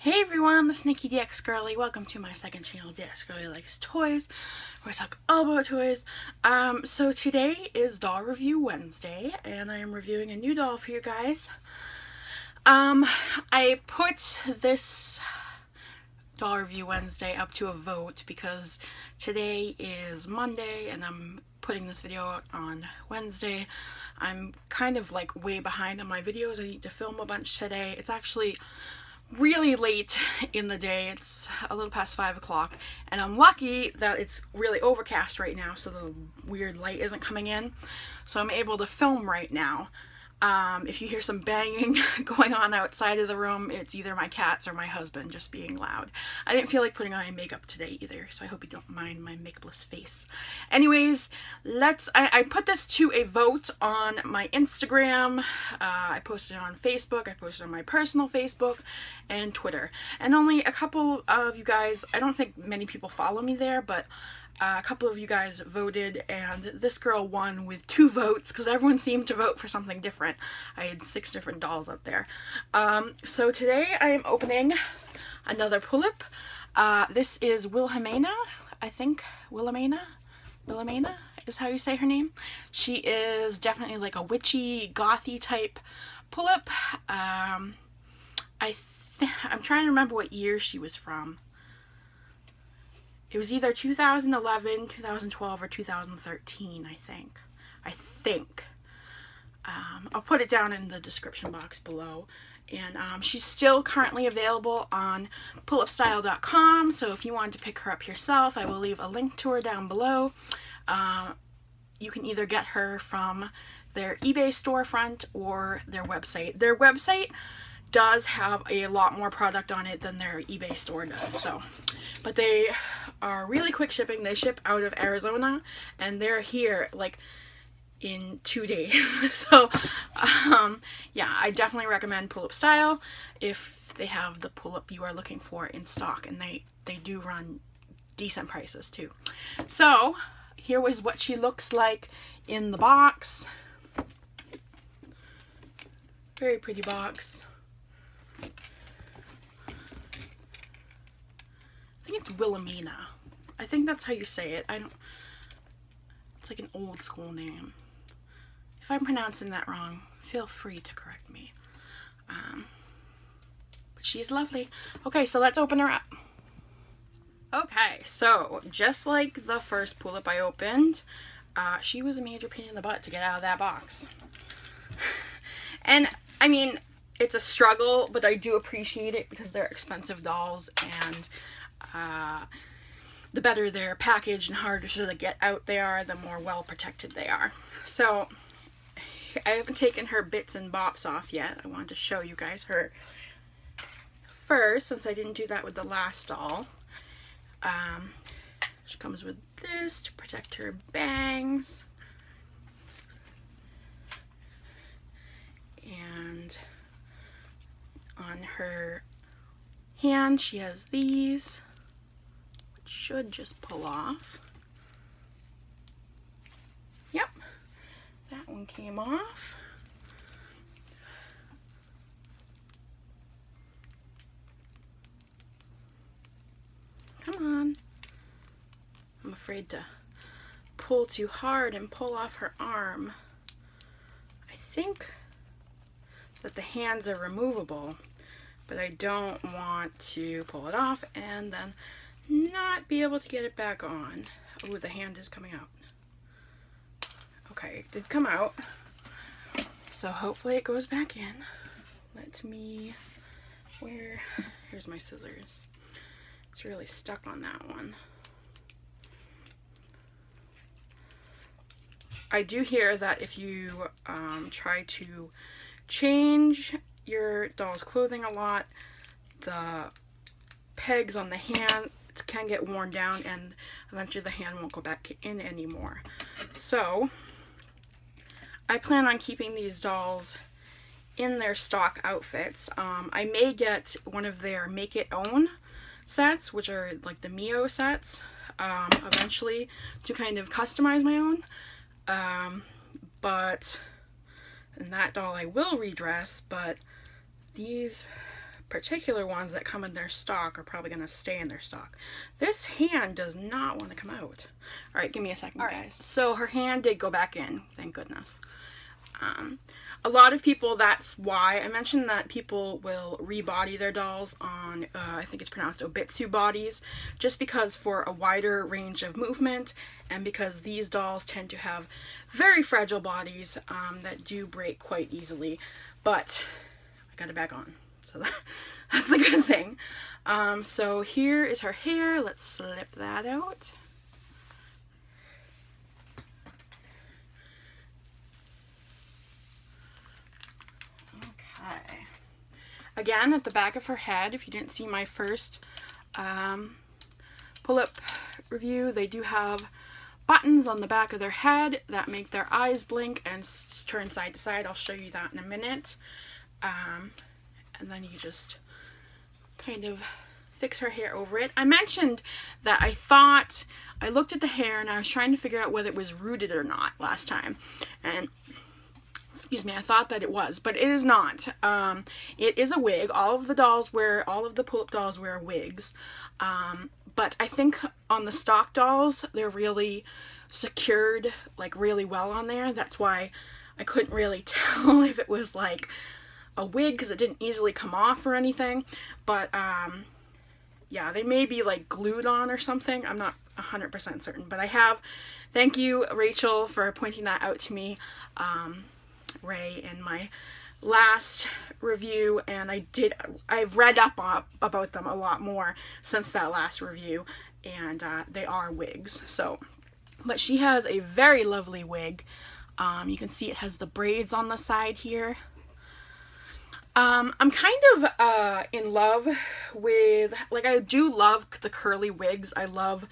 Hey everyone, this is Nikki dxgirly. Welcome to my second channel, dxgirly Likes Toys, where I talk all about toys. So today is Doll Review Wednesday, and I am reviewing a new doll for you guys. I put this Doll Review Wednesday up to a vote because today is Monday and I'm putting this video out on Wednesday. I'm kind of like way behind on my videos. I need to film a bunch today. It's actually really late in the day. It's a little past 5 o'clock, and I'm lucky that it's really overcast right now, so the weird light isn't coming in, so I'm able to film right now. If you hear some banging going on outside of the room, it's either my cats or my husband just being loud. I didn't feel like putting on any makeup today either, so I hope you don't mind my makeupless face. Anyways, I put this to a vote on my Instagram. I posted it on Facebook, I posted it on my personal Facebook and Twitter. And only a couple of you guys, I don't think many people follow me there, but a couple of you guys voted, and this girl won with 2 votes because everyone seemed to vote for something different. I had 6 different dolls up there. So today I am opening another Pullip. This is Wilhelmina, I think. Wilhelmina is how you say her name. She is definitely like a witchy, gothy type Pullip. I'm trying to remember what year she was from. It was either 2011, 2012, or 2013, I think. I'll put it down in the description box below. And she's still currently available on pullipstyle.com, so if you wanted to pick her up yourself, I will leave a link to her down below. You can either get her from their eBay storefront or their website. Their website does have a lot more product on it than their eBay store does, so. But they are really quick shipping. They ship out of Arizona, and they're here like in 2 days. So yeah, I definitely recommend Pullip Style if they have the Pullip you are looking for in stock, and they do run decent prices too. So here was what she looks like in the box. Very pretty box. I think it's Wilhelmina. I think that's how you say it. It's like an old school name. If I'm pronouncing that wrong, feel free to correct me. But she's lovely. Okay, so let's open her up. Okay, so just like the first Pullip I opened, she was a major pain in the butt to get out of that box. And I mean, it's a struggle, but I do appreciate it because they're expensive dolls, and the better they're packaged and harder to get out they are, the more well protected they are. So I haven't taken her bits and bops off yet. I wanted to show you guys her first, since I didn't do that with the last doll. She comes with this to protect her bangs. And on her hand she has these, which should just pull off. Yep, that one came off. Come on. I'm afraid to pull too hard and pull off her arm. I think that the hands are removable, but I don't want to pull it off and then not be able to get it back on. Oh, the hand is coming out. Okay, it did come out, so hopefully it goes back in. Here's my scissors. It's really stuck on that one. I do hear that if you try to change your doll's clothing a lot, the pegs on the hand can get worn down and eventually the hand won't go back in anymore. So I plan on keeping these dolls in their stock outfits. I may get one of their make it own sets, which are like the Mio sets, eventually, to kind of customize my own. And that doll I will redress, but these particular ones that come in their stock are probably going to stay in their stock. This hand does not want to come out. All right, give me a second, guys. So her hand did go back in, thank goodness. A lot of people, that's why I mentioned that people will rebody their dolls on, I think it's pronounced Obitsu bodies, just because for a wider range of movement, and because these dolls tend to have very fragile bodies that do break quite easily. But I got it back on, so that's the good thing. So here is her hair. Let's slip that out. Okay. Again, at the back of her head, if you didn't see my first pull-up review, they do have buttons on the back of their head that make their eyes blink and turn side to side. I'll show you that in a minute. And then you just kind of fix her hair over it. I mentioned that I looked at the hair and I was trying to figure out whether it was rooted or not last time. And excuse me, I thought that it was, but it is not. It is a wig. All of the pull-up dolls wear wigs. But I think on the stock dolls, they're really secured, like, really well on there. That's why I couldn't really tell if it was like a wig, because it didn't easily come off or anything. But yeah, they may be like glued on or something. I'm not 100% certain, but I have. Thank you, Rachel, for pointing that out to me, Ray, in my last review, and I've read up about them a lot more since that last review, and they are wigs. So, but she has a very lovely wig. You can see it has the braids on the side here. I'm kind of in love with, like, I do love the curly wigs. I love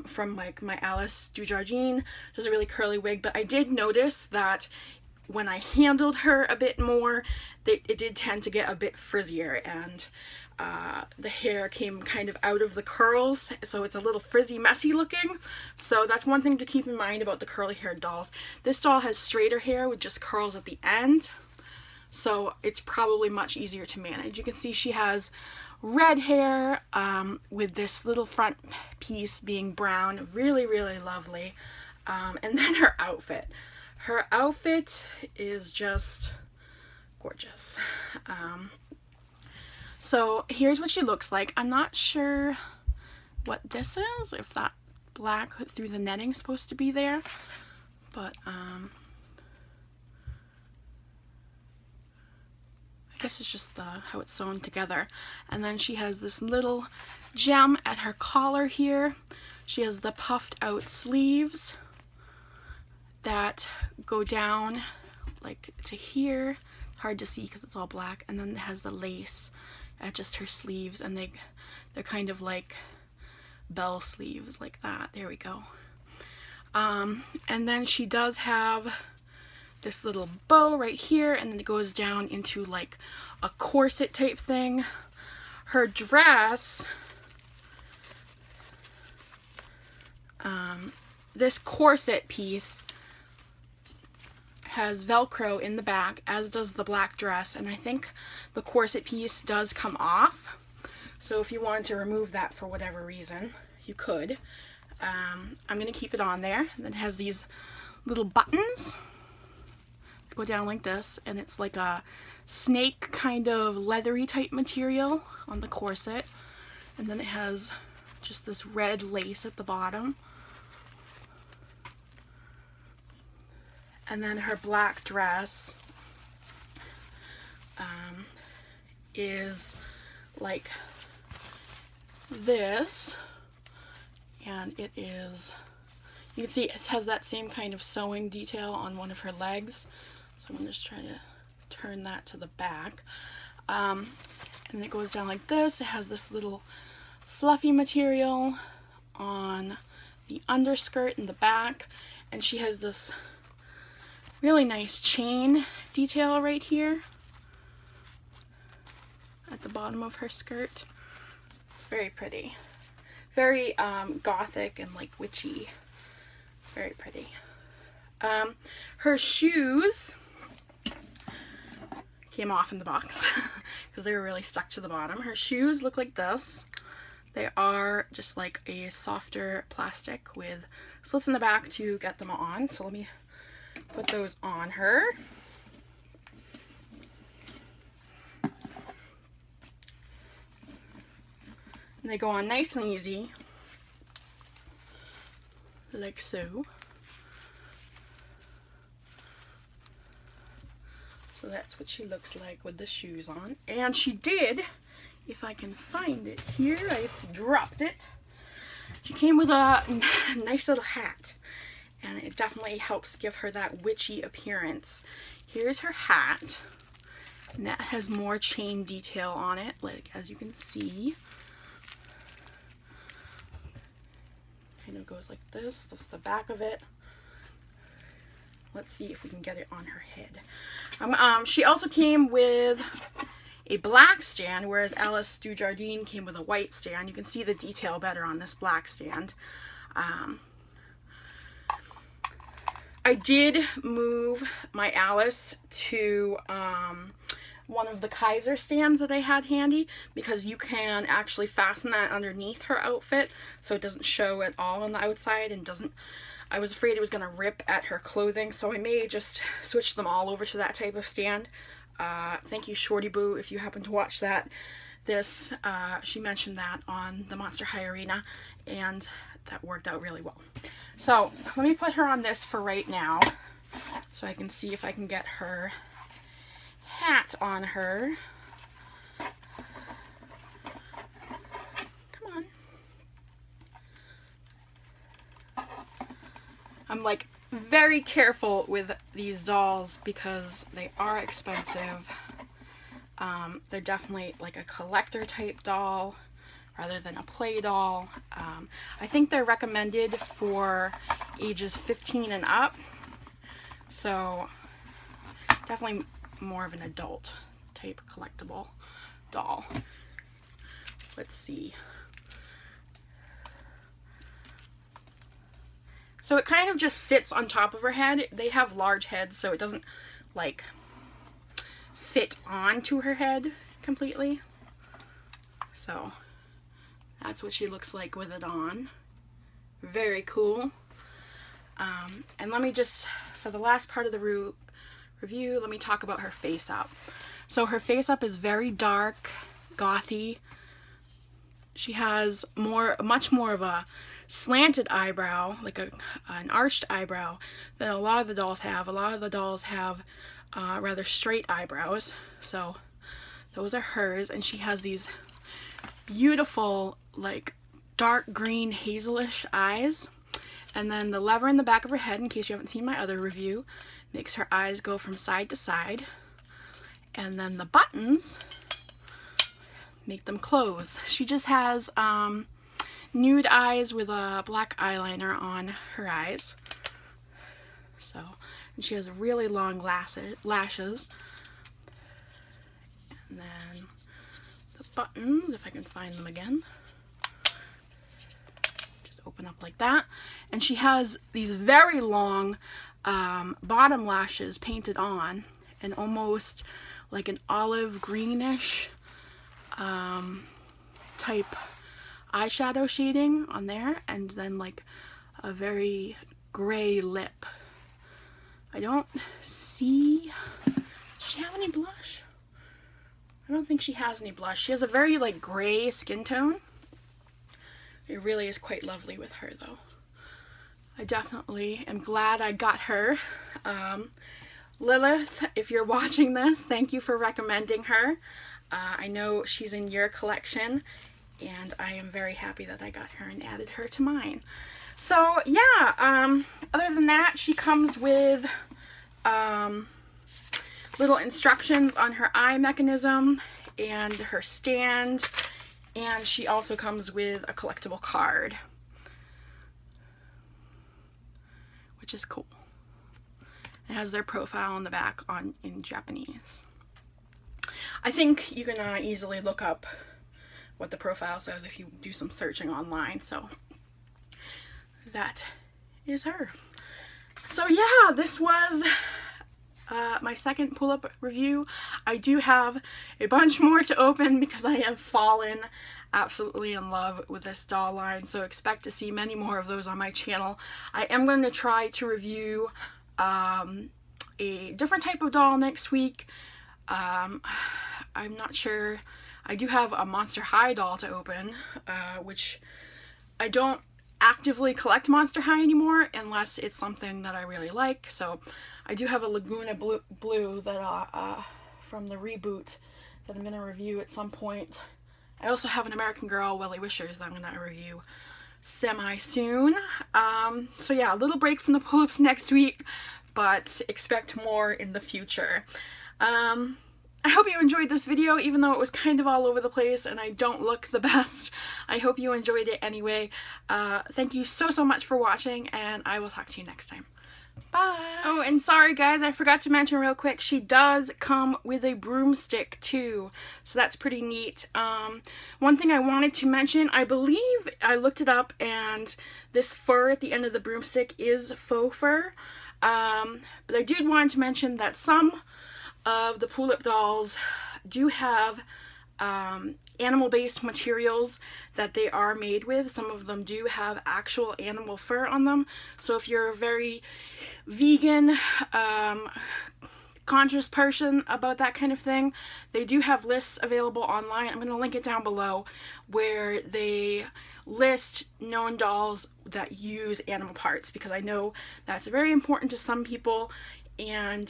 from like my Alice Dujardin, just a really curly wig, but I did notice that when I handled her a bit more, it did tend to get a bit frizzier, and the hair came kind of out of the curls, so it's a little frizzy, messy looking. So that's one thing to keep in mind about the curly haired dolls. This doll has straighter hair with just curls at the end, so it's probably much easier to manage. You can see she has red hair with this little front piece being brown. Really, really lovely. And then her outfit. Her outfit is just gorgeous. So here's what she looks like. I'm not sure what this is, if that black through the netting is supposed to be there, but I guess it's just how it's sewn together. And then she has this little gem at her collar here. She has the puffed out sleeves that go down like to here. Hard to see because it's all black. And then it has the lace at just her sleeves, and they're kind of like bell sleeves like that. There we go. And then she does have this little bow right here, and then it goes down into like a corset type thing. Her dress, this corset piece has Velcro in the back, as does the black dress, and I think the corset piece does come off. So if you wanted to remove that for whatever reason, you could. I'm going to keep it on there. And then it has these little buttons that go down like this, and it's like a snake kind of leathery type material on the corset. And then it has just this red lace at the bottom. And then her black dress is like this, and it is, you can see it has that same kind of sewing detail on one of her legs. So I'm gonna just try to turn that to the back. And it goes down like this. It has this little fluffy material on the underskirt in the back, and she has this really nice chain detail right here at the bottom of her skirt. Very pretty. Very gothic and like witchy. Very pretty. Her shoes came off in the box because because they were really stuck to the bottom. Her shoes look like this. They are just like a softer plastic with slits in the back to get them on. So let me put those on her. And they go on nice and easy, like so. So that's what she looks like with the shoes on. And she did, if I can find it here, I dropped it. She came with a nice little hat, and it definitely helps give her that witchy appearance. Here's her hat, and that has more chain detail on it, like as you can see. Kind of goes like this. That's the back of it. Let's see if we can get it on her head. She also came with a black stand, whereas Alice du Jardin came with a white stand. You can see the detail better on this black stand. I did move my Alice to one of the Kaiser stands that I had handy, because you can actually fasten that underneath her outfit so it doesn't show at all on the outside and doesn't. I was afraid it was going to rip at her clothing, so I may just switch them all over to that type of stand. Thank you, Shorty Boo, if you happen to watch that. She mentioned that on the Monster High Arena, and that worked out really well. So let me put her on this for right now, so I can see if I can get her hat on her. Come on. I'm like very careful with these dolls because they are expensive. They're definitely like a collector type doll rather than a play doll. I think they're recommended for ages 15 and up, so definitely more of an adult type collectible doll. Let's see. So it kind of just sits on top of her head. They have large heads, so it doesn't like fit onto her head completely. So that's what she looks like with it on. Very cool. And let me just, for the last part of the review, let me talk about her face up. So her face up is very dark, gothy. She has much more of a slanted eyebrow, like an arched eyebrow, than a lot of the dolls have. A lot of the dolls have rather straight eyebrows, so those are hers. And she has these beautiful, like dark green hazelish eyes. And then the lever in the back of her head, in case you haven't seen my other review, makes her eyes go from side to side. And then the buttons make them close. She just has nude eyes with a black eyeliner on her eyes. So, and she has really long lashes. And then the buttons, if I can find them again, just open up like that. And she has these very long bottom lashes painted on, and almost like an olive greenish type eyeshadow shading on there, and then like a very gray lip. I don't see, does she have any blush? I don't think she has any blush. She has a very like gray skin tone. It really is quite lovely with her though. I definitely am glad I got her. Lilith, if you're watching this, thank you for recommending her. I know she's in your collection, and I am very happy that I got her and added her to mine. So yeah, other than that, she comes with little instructions on her eye mechanism and her stand, and she also comes with a collectible card, which is cool. It has their profile on the back in Japanese. I think you can easily look up what the profile says if you do some searching online. So that is her. So yeah, this was my second pull-up review. I do have a bunch more to open because I have fallen absolutely in love with this doll line, so expect to see many more of those on my channel. I am going to try to review a different type of doll next week. I'm not sure. I do have a Monster High doll to open, which I don't actively collect Monster High anymore unless it's something that I really like. So I do have a Laguna Blue that from the reboot that I'm going to review at some point. I also have an American Girl Welly Wishers that I'm going to review semi-soon. So yeah, a little break from the pull-ups next week, but expect more in the future. I hope you enjoyed this video, even though it was kind of all over the place and I don't look the best. I hope you enjoyed it anyway. Thank you so much for watching, and I will talk to you next time. Bye! Oh, and sorry guys, I forgot to mention real quick, she does come with a broomstick too, so that's pretty neat. One thing I wanted to mention, I believe I looked it up and this fur at the end of the broomstick is faux fur, but I did want to mention that some of the Pullip dolls do have animal-based materials that they are made with. Some of them do have actual animal fur on them, so if you're a very vegan conscious person about that kind of thing, they do have lists available online. I'm going to link it down below where they list known dolls that use animal parts, because I know that's very important to some people. And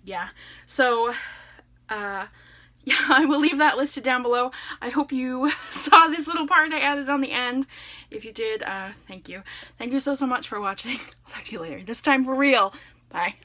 yeah, so yeah, I will leave that listed down below. I hope you saw this little part I added on the end. If you did, thank you. Thank you so much for watching. I'll talk to you later. This time for real. Bye.